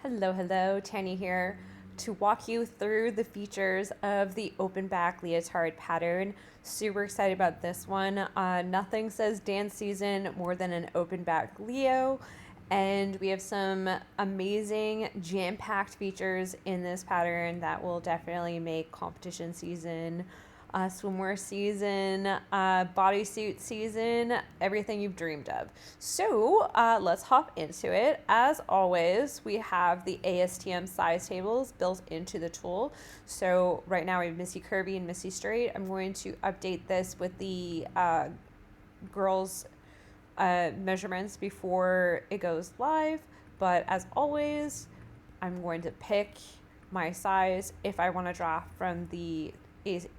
Hello, Tanya here to walk you through the features of the open back leotard pattern. Super excited about this one. Nothing says dance season more than an open back Leo. And we have some amazing jam-packed features in this pattern that will definitely make competition season, swimwear season, bodysuit season, everything you've dreamed of. So let's hop into it. As always, we have the ASTM size tables built into the tool. So right now we have Missy Curvy and Missy Straight. I'm going to update this with the girls' measurements before it goes live. But as always, I'm going to pick my size if I want to draft from the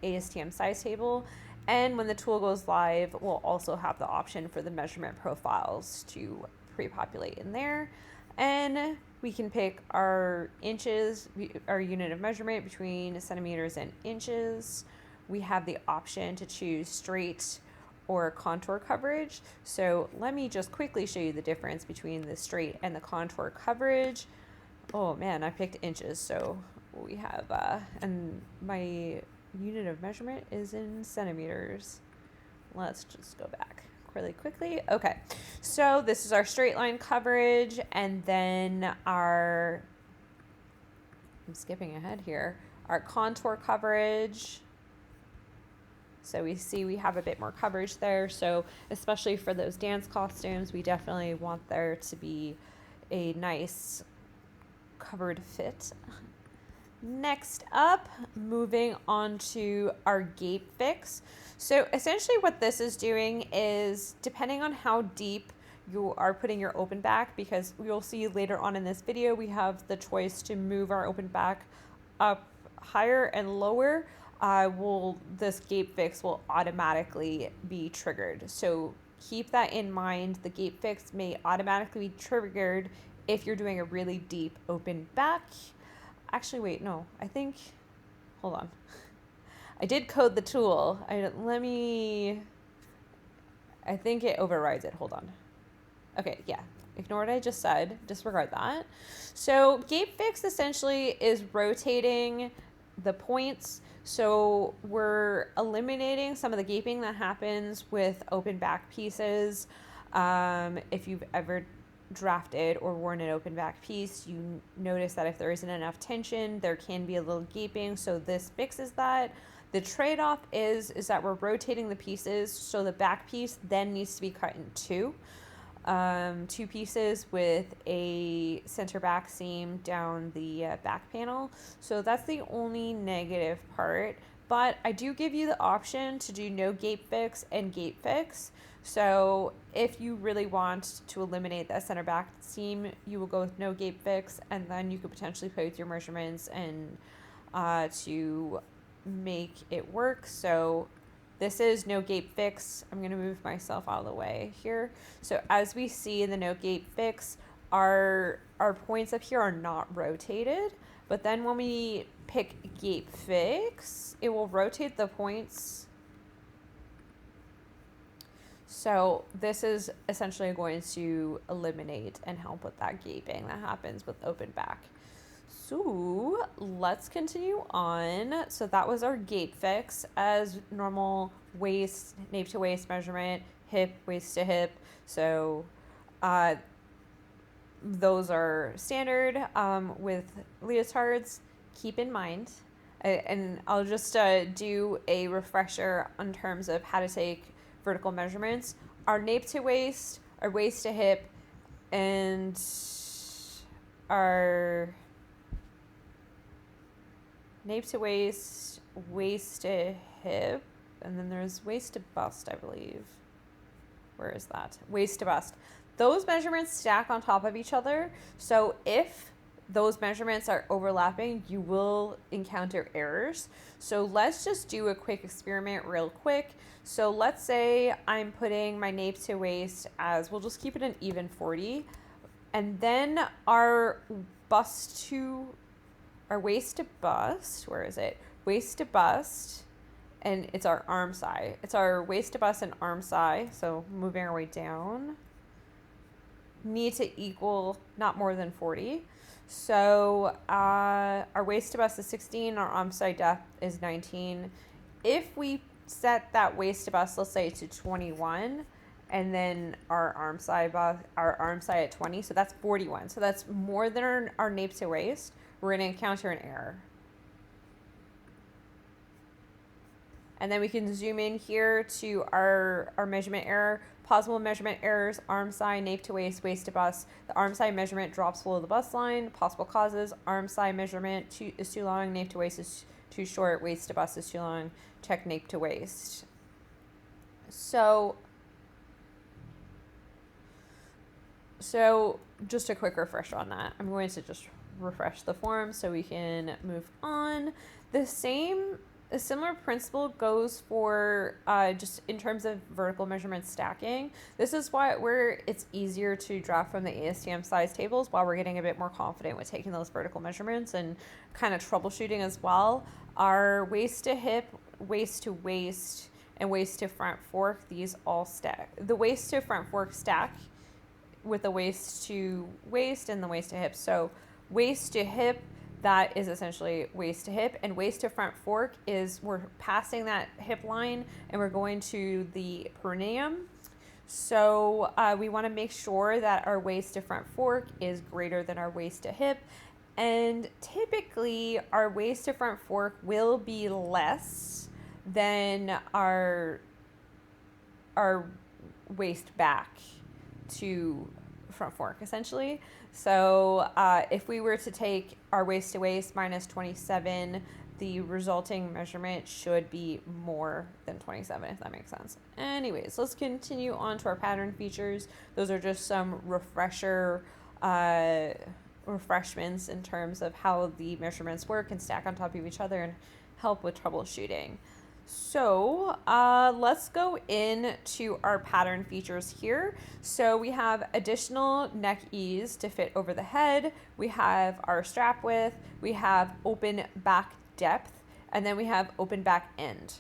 ASTM size table. And when the tool goes live, we'll also have the option for the measurement profiles to pre-populate in there. And we can pick our inches, our unit of measurement between centimeters and inches. We have the option to choose straight or contour coverage. So let me just quickly show you the difference between the straight and the contour coverage. Oh man, I picked inches. So we have, and my unit of measurement is in centimeters. Let's just go back really quickly. Okay, so this is our straight line coverage, and then I'm skipping ahead here, our contour coverage. So we see we have a bit more coverage there. So especially for those dance costumes, we definitely want there to be a nice covered fit. Next up, moving on to our gape fix. So essentially what this is doing is, depending on how deep you are putting your open back, because you'll see later on in this video, we have the choice to move our open back up higher and lower. This gape fix will automatically be triggered. So keep that in mind. The gape fix may automatically be triggered if you're doing a really deep open back. Actually, wait, no, hold on. I did code the tool. I think it overrides it. Hold on. Okay, yeah. Ignore what I just said. Disregard that. So gape fix essentially is rotating the points. So we're eliminating some of the gaping that happens with open back pieces. If you've ever drafted or worn an open back piece, you notice that if there isn't enough tension, there can be a little gaping. So this fixes that. The trade-off is that we're rotating the pieces, so the back piece then needs to be cut in two pieces with a center back seam down the back panel. So that's the only negative part, but I do give you the option to do no gape fix and gape fix. So if you really want to eliminate that center back seam, you will go with no gape fix, and then you could potentially play with your measurements and to make it work. So this is no gape fix. I'm going to move myself out of the way here. So as we see in the no gape fix, our points up here are not rotated, but then when we pick gape fix, it will rotate the points. So this is essentially going to eliminate and help with that gaping that happens with open back. So let's continue on. So that was our gape fix. As normal, waist, nape to waist measurement, hip, waist to hip. So those are standard with leotards. Keep in mind, and I'll just do a refresher in terms of how to take vertical measurements. Our nape to waist, our waist to hip, and our nape to waist, waist to hip, and then there's waist to bust, I believe. Where is that? Waist to bust. Those measurements stack on top of each other. So if those measurements are overlapping, you will encounter errors. So let's just do a quick experiment real quick. So let's say I'm putting my nape to waist as, we'll just keep it an even 40. And then our waist to bust, where is it? Waist to bust, and it's our arm side. It's our waist to bust and arm side. So moving our way down. Need to equal not more than 40. So our waist to bust is 16, our arm side depth is 19. If we set that waist to bust, let's say to 21, and then our arm side at 20, so that's 41. So that's more than our nape to waist. We're going to encounter an error. And then we can zoom in here to our measurement error. Possible measurement errors: arm side, nape to waist, waist to bust. The arm side measurement drops below the bust line. Possible causes: arm side measurement is too long, nape to waist is too short, waist to bust is too long. Check nape to waist. So just a quick refresher on that. I'm going to just refresh the form so we can move on. A similar principle goes for just in terms of vertical measurement stacking. This is where it's easier to draw from the ASTM size tables while we're getting a bit more confident with taking those vertical measurements and kind of troubleshooting as well. Our waist to hip, waist to waist, and waist to front fork, these all stack. The waist to front fork stack with the waist to waist and the waist to hip. So waist to hip, that is essentially waist to hip, and waist to front fork is we're passing that hip line and we're going to the perineum. So we want to make sure that our waist to front fork is greater than our waist to hip, and typically our waist to front fork will be less than our waist back to front fork, essentially. So if we were to take our waist to waist minus 27, the resulting measurement should be more than 27, if that makes sense. Anyways, let's continue on to our pattern features. Those are just some refreshments in terms of how the measurements work and stack on top of each other and help with troubleshooting. So let's go into our pattern features here. So we have additional neck ease to fit over the head. We have our strap width. We have open back depth. And then we have open back end.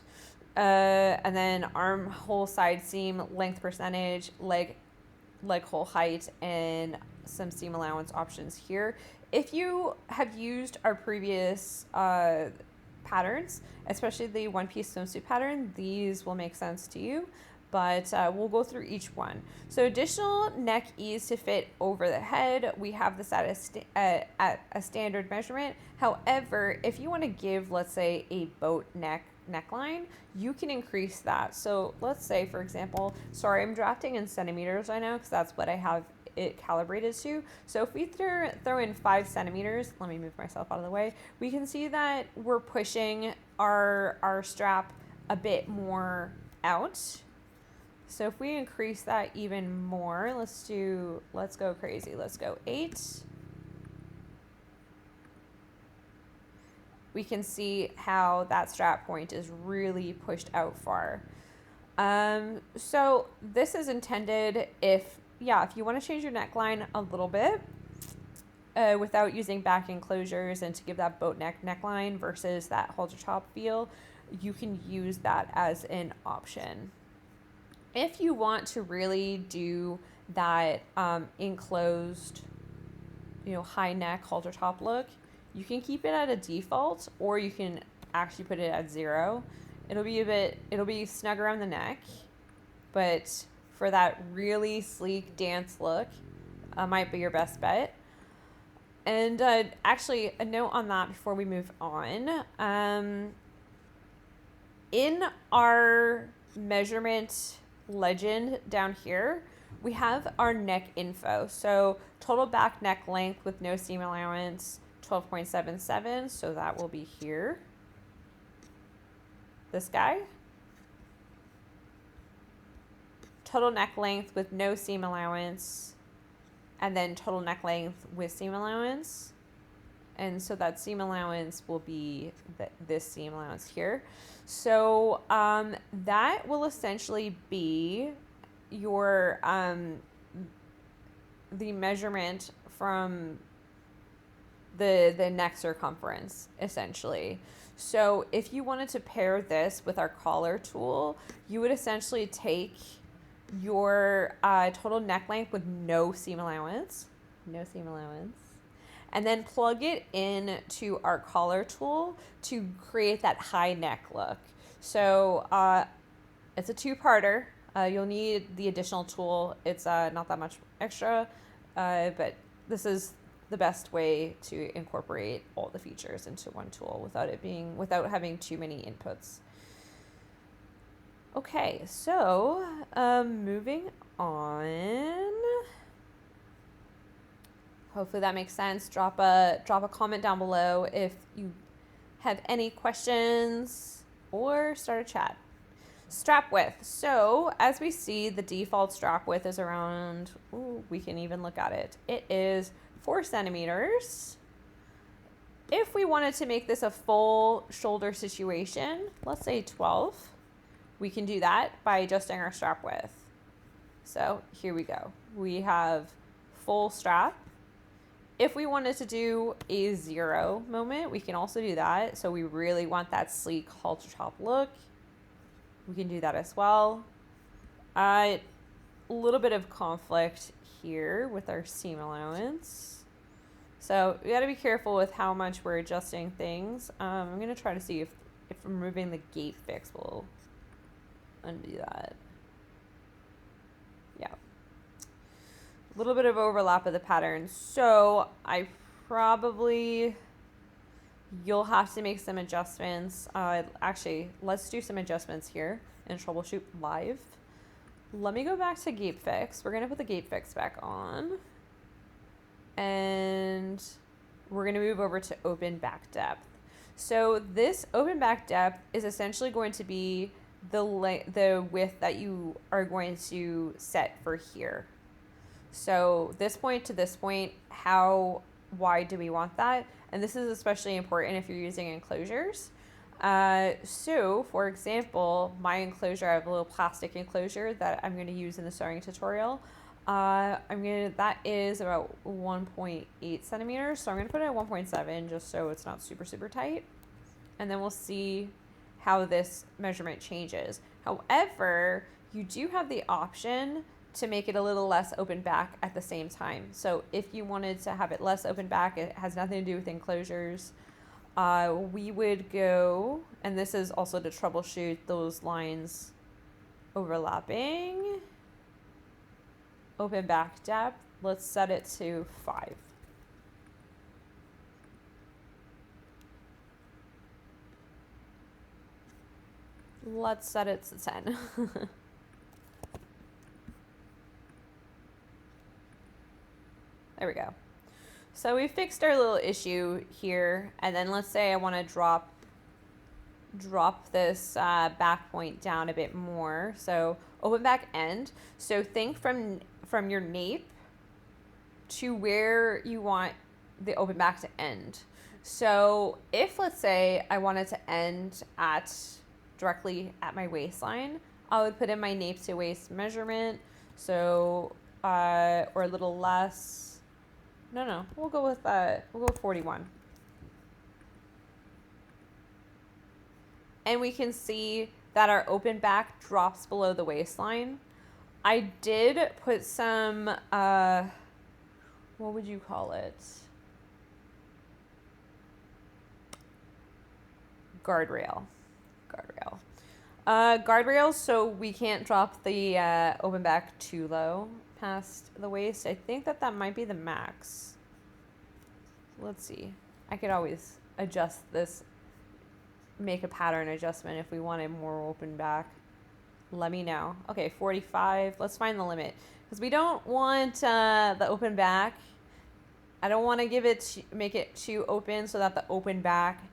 And then armhole side seam length percentage, leg hole height, and some seam allowance options here. If you have used our previous patterns, especially the one-piece swimsuit pattern, these will make sense to you, but we'll go through each one. So additional neck ease to fit over the head, we have this at a standard measurement. However, if you want to give, let's say, a boat neckline, you can increase that. So let's say, for example, sorry, I'm drafting in centimeters right now because that's what I have it calibrated to. So if we throw in 5 centimeters, let me move myself out of the way, we can see that we're pushing our strap a bit more out. So if we increase that even more, let's go crazy. Let's go 8. We can see how that strap point is really pushed out far. So this is intended if you want to change your neckline a little bit without using back enclosures and to give that boat neckline versus that halter top feel, you can use that as an option. If you want to really do that enclosed, high neck halter top look, you can keep it at a default, or you can actually put it at 0. It'll be snug around the neck, but for that really sleek dance look, might be your best bet. And actually, a note on that before we move on. In our measurement legend down here, we have our neck info. So total back neck length with no seam allowance, 12.77. So that will be here. This guy. Total neck length with no seam allowance, and then total neck length with seam allowance. And so that seam allowance will be this seam allowance here. So that will essentially be your the measurement from the neck circumference, essentially. So if you wanted to pair this with our collar tool, you would essentially take your total neck length with no seam allowance, and then plug it in to our collar tool to create that high neck look. So it's a two-parter. You'll need the additional tool. It's not that much extra, but this is the best way to incorporate all the features into one tool without having too many inputs. Okay, so moving on. Hopefully that makes sense. Drop a comment down below if you have any questions, or start a chat. Strap width. So as we see, the default strap width is around, we can even look at it. It is 4 centimeters. If we wanted to make this a full shoulder situation, let's say 12, we can do that by adjusting our strap width. So here we go. We have full strap. If we wanted to do a 0 moment, we can also do that. So we really want that sleek halter top look. We can do that as well. A little bit of conflict here with our seam allowance. So we got to be careful with how much we're adjusting things. I'm going to try to see if removing the gape fix will undo that. Yeah. A little bit of overlap of the pattern. So you'll have to make some adjustments. Actually, let's do some adjustments here and troubleshoot live. Let me go back to gape fix. We're going to put the gape fix back on. And we're going to move over to open back depth. So this open back depth is essentially going to be the width that you are going to set for here. So this point to this point, how wide do we want that? And this is especially important if you're using enclosures. So for example, my enclosure, I have a little plastic enclosure that I'm going to use in the sewing tutorial. That is about 1.8 centimeters. So I'm going to put it at 1.7 just so it's not super, super tight. And then we'll see how this measurement changes. However, you do have the option to make it a little less open back at the same time. So if you wanted to have it less open back, it has nothing to do with enclosures. We would go, and this is also to troubleshoot those lines overlapping. Open back depth, let's set it to 5. Let's set it to 10. There we go. So we fixed our little issue here, and then let's say I want to drop this back point down a bit more. So open back end. So think from your nape to where you want the open back to end. So if, let's say, I wanted to end directly at my waistline, I would put in my nape to waist measurement. So or a little less. No, we'll go with 41. And we can see that our open back drops below the waistline. I did put some, what would you call it? Guardrail. Guardrails, so we can't drop the open back too low past the waist. I think that might be the max. Let's see. I could always adjust this, make a pattern adjustment if we wanted more open back. Let me know. Okay, 45. Let's find the limit because we don't want the open back. I don't want to make it too open so that the open back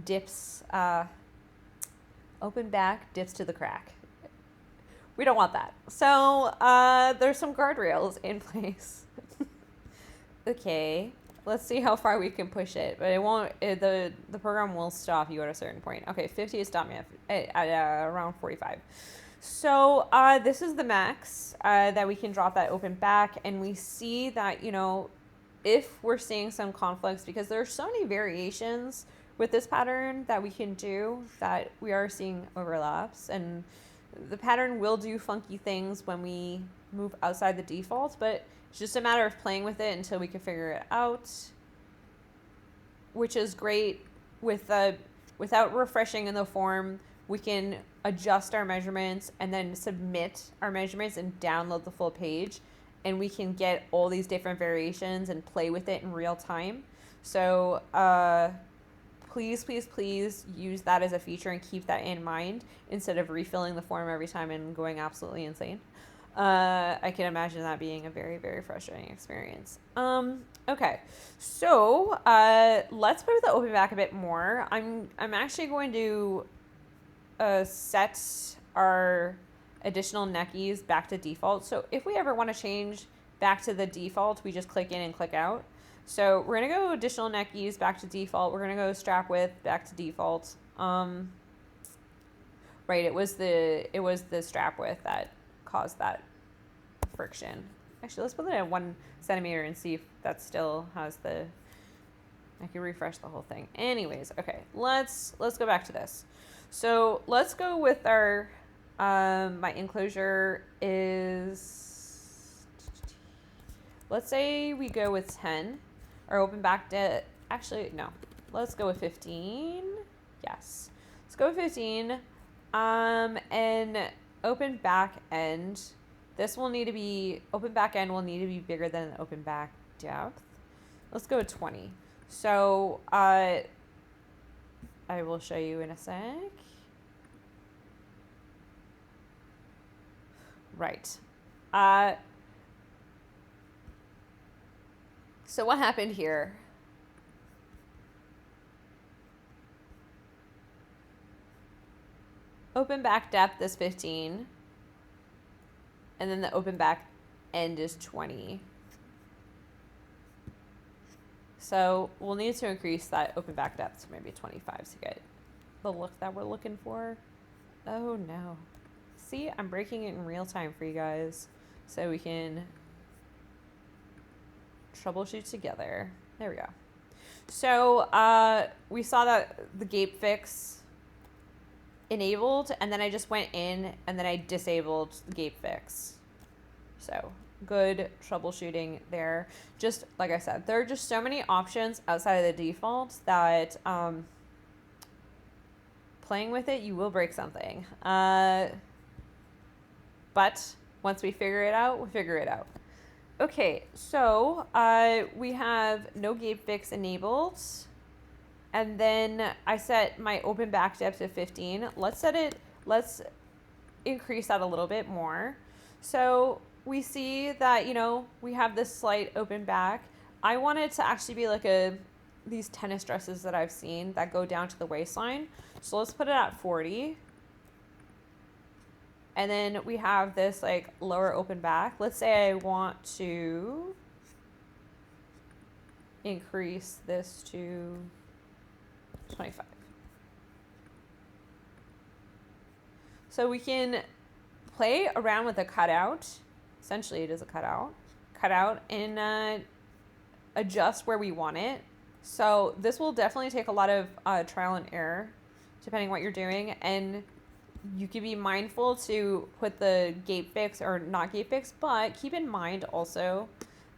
dips. Open back dips to the crack. We don't want that. So there's some guardrails in place. Okay, let's see how far we can push it, but it won't. The program will stop you at a certain point. Okay, 50 is stopped me at around 45. So this is the max that we can drop that open back, and we see that, you know, if we're seeing some conflicts, because there are so many variations with this pattern that we can do, that we are seeing overlaps, and the pattern will do funky things when we move outside the default, but it's just a matter of playing with it until we can figure it out. which is great with the, without refreshing in the form, we can adjust our measurements and then submit our measurements and download the full page. And we can get all these different variations and play with it in real time. So please, please, please use that as a feature and keep that in mind instead of refilling the form every time and going absolutely insane. I can imagine that being a very, very frustrating experience. Okay, so let's play with the open back a bit more. I'm actually going to set our additional neckies back to default. So if we ever want to change back to the default, we just click in and click out. So we're going to go additional neckies back to default. We're going to go strap width back to default. Right, it was the strap width that caused that friction. Actually, let's put it at 1 centimeter and see if that still has the, I can refresh the whole thing. Anyways, okay, let's go back to this. So let's go with our, my enclosure is, let's say we go with 10. Our open back actually, no, let's go with 15. Yes, let's go with 15. And open back end, this will need to be, open back end will need to be bigger than the open back depth. Let's go with 20. So, I will show you in a sec. Right. So what happened here? Open back depth is 15. And then the open back end is 20. So we'll need to increase that open back depth to maybe 25 to get the look that we're looking for. Oh no. See, I'm breaking it in real time for you guys so we can troubleshoot together. There we go. So we saw that the gape fix enabled, and then I just went in and then I disabled the gape fix. So good troubleshooting there. Just like I said, there are just so many options outside of the default that playing with it, you will break something. But once we figure it out, we'll figure it out. Okay, so we have no gape fix enabled. And then I set my open back depth to 15. Let's increase that a little bit more. So we see that, you know, we have this slight open back. I want it to actually be like these tennis dresses that I've seen that go down to the waistline. So let's put it at 40. And then we have this like lower open back. Let's say I want to increase this to 25. So we can play around with a cutout. Essentially it is a cutout and adjust where we want it. So this will definitely take a lot of trial and error depending what you're doing, and you can be mindful to put the gape fix or not gape fix, but keep in mind also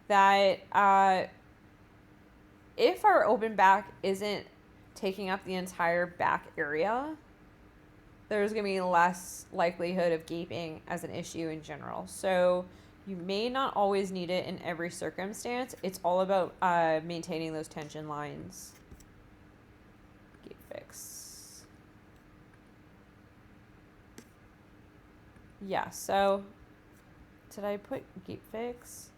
that if our open back isn't taking up the entire back area, there's going to be less likelihood of gaping as an issue in general. So you may not always need it in every circumstance. It's all about maintaining those tension lines. Gape fix. Yeah, so did I put gape fix?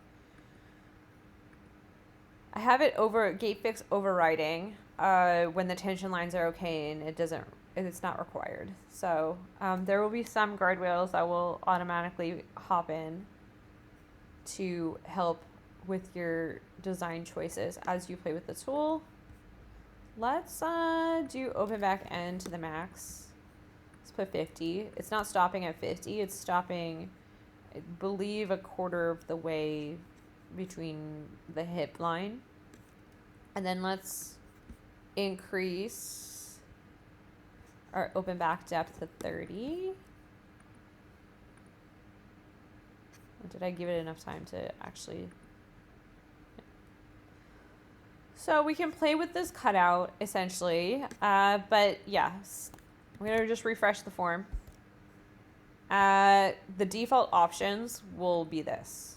I have it over gape fix overriding when the tension lines are okay and it's not required. So there will be some guardrails that will automatically hop in to help with your design choices as you play with the tool. Let's do open back end to the max. Let's put 50. It's not stopping at 50. It's stopping, I believe, a quarter of the way between the hip line. And then let's increase our open back depth to 30. Or did I give it enough time to actually? So we can play with this cutout, essentially. But yeah, I'm going to just refresh the form. The default options will be this.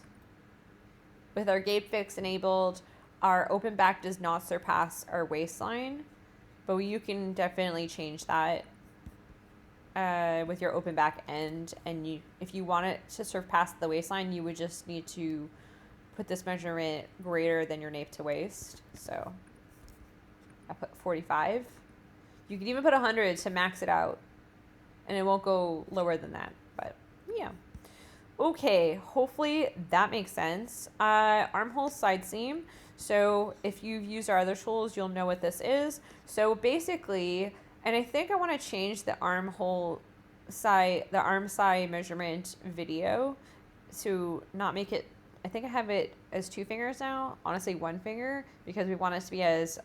With our gape fix enabled, our open back does not surpass our waistline, but you can definitely change that with your open back end. And if you want it to surpass the waistline, you would just need to put this measurement greater than your nape to waist. So I put 45. You can even put 100 to max it out, and it won't go lower than that. But yeah. Okay, hopefully that makes sense. Armhole side seam. So if you've used our other tools, you'll know what this is. So basically, and I think I want to change the arm side measurement video to not make it, I think I have it as 2 fingers now, honestly 1 finger, because we want it to be as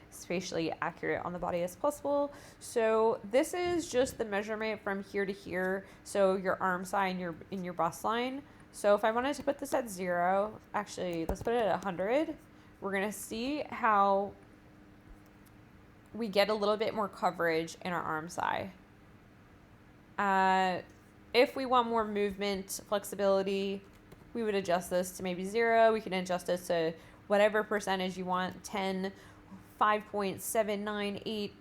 spatially accurate on the body as possible. So this is just the measurement from here to here, so your arm side and your bust line. So if I wanted to put this at 0, actually let's put it at 100, we're gonna see how we get a little bit more coverage in our arm side. If we want more movement flexibility, we would adjust this to maybe 0. We can adjust this to whatever percentage you want, 10, 5.798,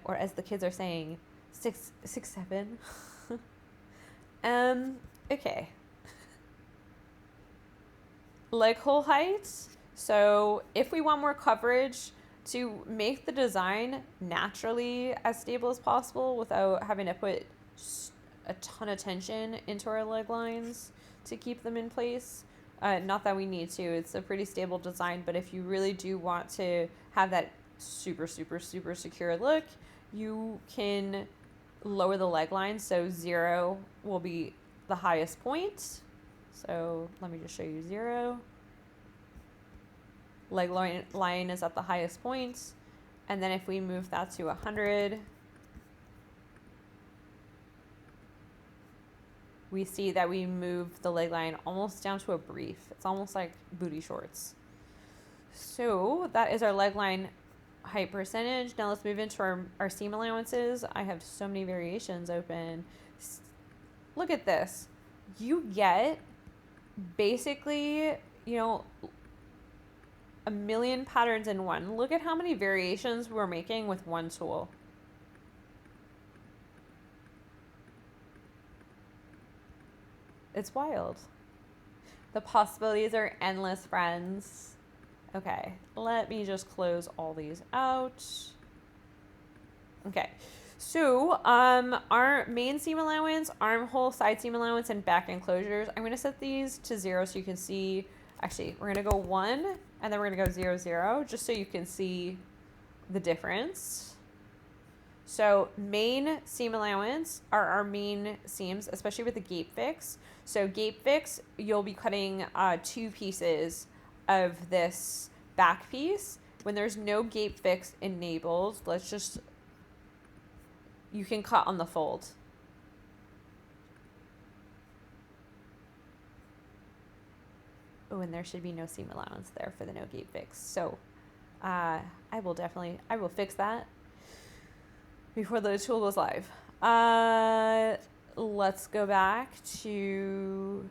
or as the kids are saying, 6.7. Okay. Leg hole height. So if we want more coverage to make the design naturally as stable as possible without having to put a ton of tension into our leg lines to keep them in place, not that we need to, it's a pretty stable design, but if you really do want to have that super secure look, you can lower the leg line. So 0 will be the highest point. So let me just show you 0. Leg line is at the highest point. And then if we move that to 100, we see that we move the leg line almost down to a brief. It's almost like booty shorts. So that is our leg line height percentage. Now let's move into our seam allowances. I have so many variations open. Look at this. You get basically, a million patterns in one. Look at how many variations we're making with one tool. It's wild. The possibilities are endless, friends. Okay, let me just close all these out. Okay, so our main seam allowance, armhole, side seam allowance, and back enclosures. I'm gonna set these to 0 so you can see. Actually, we're gonna go 1, and then we're gonna go 0, 0, just so you can see the difference. So main seam allowance are our main seams, especially with the gape fix. So gape fix, you'll be cutting 2 pieces of this back piece. When there's no gape fix enabled, you can cut on the fold. Oh, and there should be no seam allowance there for the no gape fix. So I will fix that before the tool goes live. Let's go back to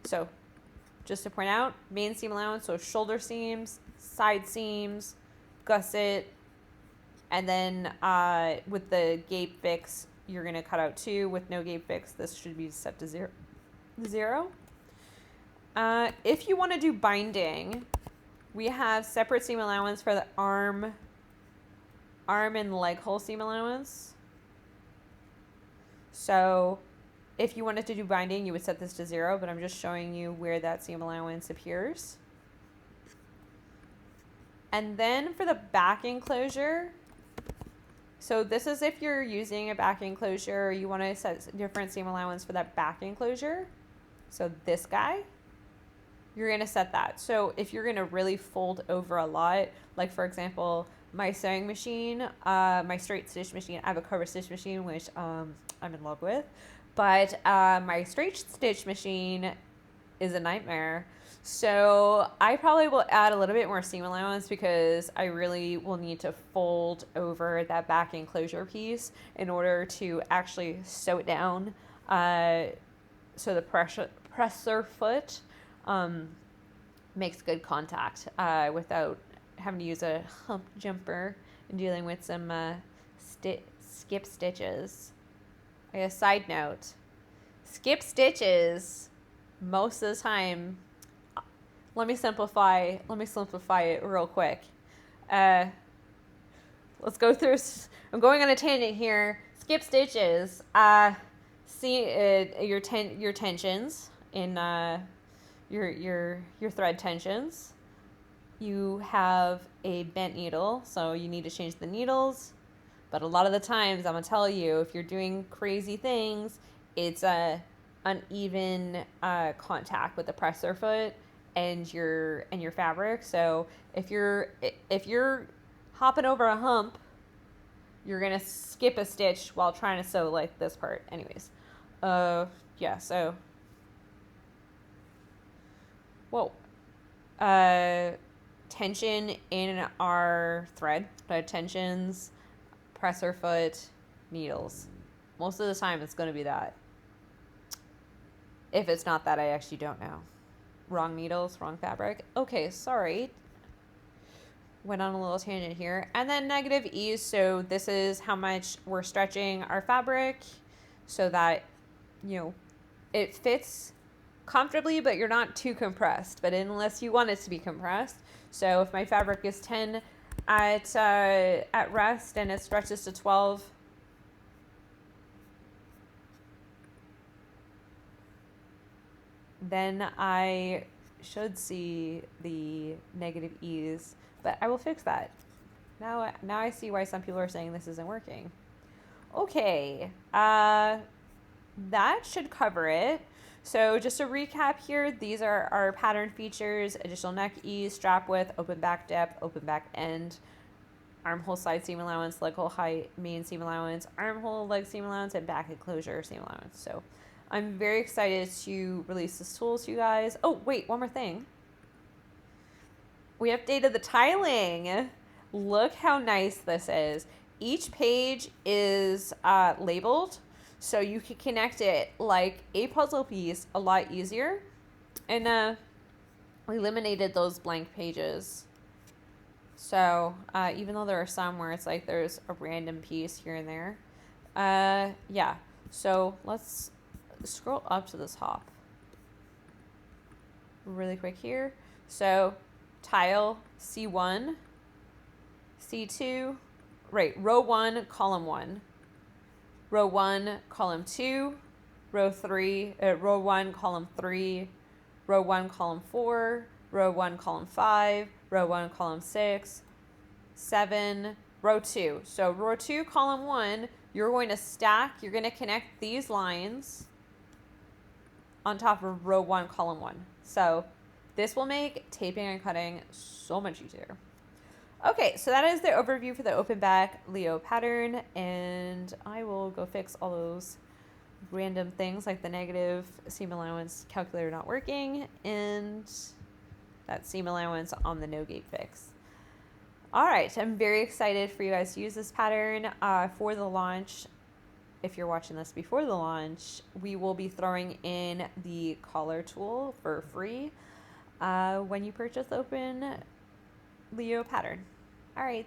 So just to point out, main seam allowance, so shoulder seams, side seams, gusset, and then with the gape fix, you're going to cut out 2. With no gape fix, this should be set to 0. If you want to do binding, we have separate seam allowance for the arm and leg hole seam allowance. So if you wanted to do binding, you would set this to 0, but I'm just showing you where that seam allowance appears. And then for the back enclosure, so this is if you're using a back enclosure, you want to set different seam allowance for that back enclosure. So this guy, you're going to set that. So if you're going to really fold over a lot, like for example, my sewing machine, my straight stitch machine, I have a cover stitch machine, which I'm in love with, but my straight stitch machine is a nightmare. So I probably will add a little bit more seam allowance because I really will need to fold over that back enclosure piece in order to actually sew it down. So the presser foot makes good contact without having to use a hump jumper and dealing with some skip stitches. I guess side note, skip stitches most of the time. Let me simplify it real quick. Let's go through. I'm going on a tangent here. Skip stitches. See your tensions in your thread tensions. You have a bent needle, so you need to change the needles. But a lot of the times, I'm gonna tell you, if you're doing crazy things, it's a uneven contact with the presser foot and your fabric. So if you're hopping over a hump, you're gonna skip a stitch while trying to sew like this part. Anyways, yeah. So, whoa, tension in our thread, tensions, presser foot, needles. Most of the time, it's gonna be that. If it's not that, I actually don't know. Wrong needles, wrong fabric. Okay, sorry. Went on a little tangent here. And then negative ease. So this is how much we're stretching our fabric so that, it fits comfortably, but you're not too compressed. But unless you want it to be compressed. So if my fabric is 10 at rest and it stretches to 12, then I should see the negative ease, but I will fix that. Now I see why some people are saying this isn't working. Okay, that should cover it. So just to recap here, these are our pattern features: additional neck ease, strap width, open back depth, open back end, armhole side seam allowance, leg hole height, main seam allowance, armhole leg seam allowance, and back enclosure seam allowance. So I'm very excited to release this tool to you guys. Oh, wait, one more thing. We updated the tiling. Look how nice this is. Each page is labeled, so you can connect it like a puzzle piece a lot easier. And we eliminated those blank pages. So even though there are some where it's like there's a random piece here and there. Yeah, so let's scroll up to this top really quick here. So tile C1, C2, right, row 1, column 1, row 1, column 2, row 1, column 3, row 1, column 4, row 1, column 5, row 1, column 6, 7, row 2. So row 2, column 1, you're going to connect these lines on top of row 1, column 1. So this will make taping and cutting so much easier. Okay, so that is the overview for the open back Leo pattern, and I will go fix all those random things like the negative seam allowance calculator not working and that seam allowance on the no gape fix. All right, I'm very excited for you guys to use this pattern for the launch. If you're watching this before the launch, we will be throwing in the collar tool for free when you purchase the open Leo pattern. All right.